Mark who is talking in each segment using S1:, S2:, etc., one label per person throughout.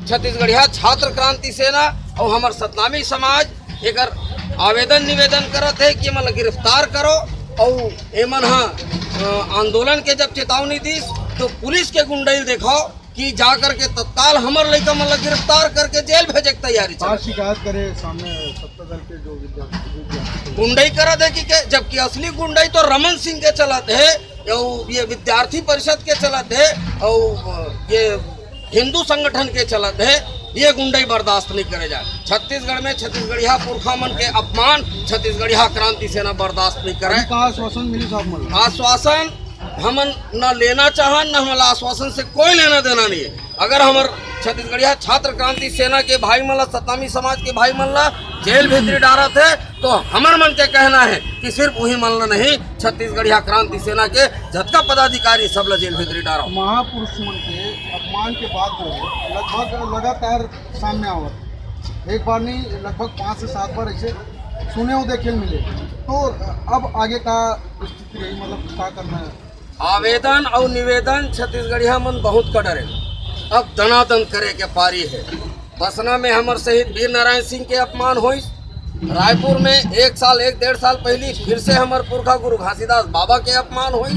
S1: छत्तीसगढ़िया छात्र क्रांति सेना और हमार सतनामी समाज एक आवेदन निवेदन करत है कि मतलब गिरफ्तार करो। और एमन आंदोलन के जब चेतावनी दी तो पुलिस के गुंडई देखो कि जा करके तत्काल हमर लड़का मतलब गिरफ्तार करके जेल भेजे की तैयारी
S2: शिकायत करे सामने सत्ता दल के जो विद्यार्थी
S1: गुंडई करा दे कि जबकि असली गुंडई तो रमन सिंह के चलत है, ये विद्यार्थी परिषद के चलत है और ये हिंदू संगठन के चलत है। ये गुंडई बर्दाश्त नहीं करे जाए। छत्तीसगढ़ में छत्तीसगढ़िया पुरखा मन के अपमान छत्तीसगढ़िया क्रांति सेना बर्दाश्त नहीं करे।
S2: आश्वासन मिली साहब?
S1: आश्वासन हम न लेना चाहन, न हमारा आश्वासन से कोई लेना देना नहीं है। अगर हमार छत्तीसगढ़िया छात्र क्रांति सेना के भाई मन सतनामी समाज के भाई मन जेल भीतरी डालत है तो हमार मन के कहना है कि सिर्फ वही मन नहीं, छत्तीसगढ़िया क्रांति सेना के झटका पदाधिकारी सब जेल भीतरी डालो।
S2: महापुरुष मन के अपमान के बाद लगभग लगातार सामने आवत, एक बार नहीं लगभग 5 से 7 बार ऐसे सुने देखे मिले। तो अब आगे का स्थिति रही, मतलब क्या करना है?
S1: आवेदन और निवेदन छत्तीसगढ़िया मन बहुत कड़र है। अब दनादन करे के पारी है। बसना में हमारे शहीद वीर नारायण सिंह के अपमान हुई। रायपुर में 1-1.5 साल पहले फिर से हमारे पुरखा गुरु घासीदास बाबा के अपमान हुई।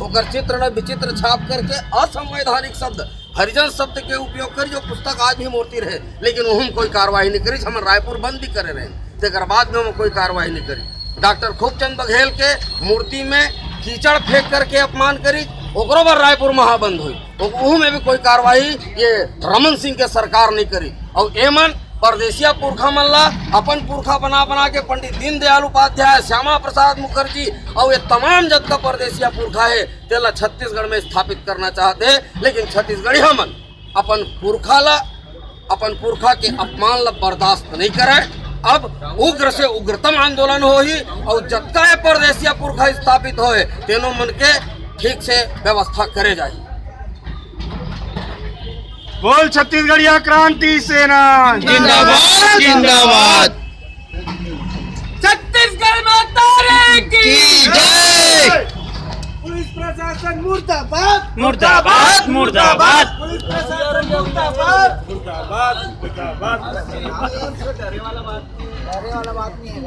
S1: ओकर चित्र न विचित्र छाप करके असंवैधानिक शब्द हरिजन शब्द के उपयोग करी, जो पुस्तक आज भी मूर्ति रहे लेकिन वह कोई कार्रवाई नहीं करी। हमारे रायपुर बंद भी करे रहे, तेकर बाद में हम कोई कार्रवाई नहीं करी। डॉक्टर खूबचंद बघेल के मूर्ति में कीचड़ फेंक करके अपमान करी, ओकरो बार रायपुर महाबंद हुई, वह में भी कोई कार्रवाई ये रमन सिंह के सरकार नहीं करी। और एमन परदेसिया पुरखा मन ला अपन पुरखा बना बना के पंडित दीनदयाल उपाध्याय, श्यामा प्रसाद मुखर्जी और ये तमाम जगह परदेसिया पुरखा है तेला छत्तीसगढ़ में स्थापित करना चाहते हैं। लेकिन छत्तीसगढ़िया मन अपन पुरखा के अपमान ला बर्दाश्त नहीं करे। अब उग्र से उग्रतम आंदोलन हो ही और जतका है परदेसिया पुरखा स्थापित होए तेनों मन के ठीक से व्यवस्था करे जाए।
S3: बोल छत्तीसगढ़िया क्रांति सेना
S4: जिंदाबाद जिंदाबाद।
S1: छत्तीसगढ़ माता की
S4: जय।
S2: पुलिस प्रशासन मुर्दाबाद
S4: मुर्दाबाद मुर्दाबाद।
S2: पुलिस प्रशासन मुर्दाबाद
S3: मुर्दाबाद मुर्दाबाद।
S2: डरे वाला बात नहीं है।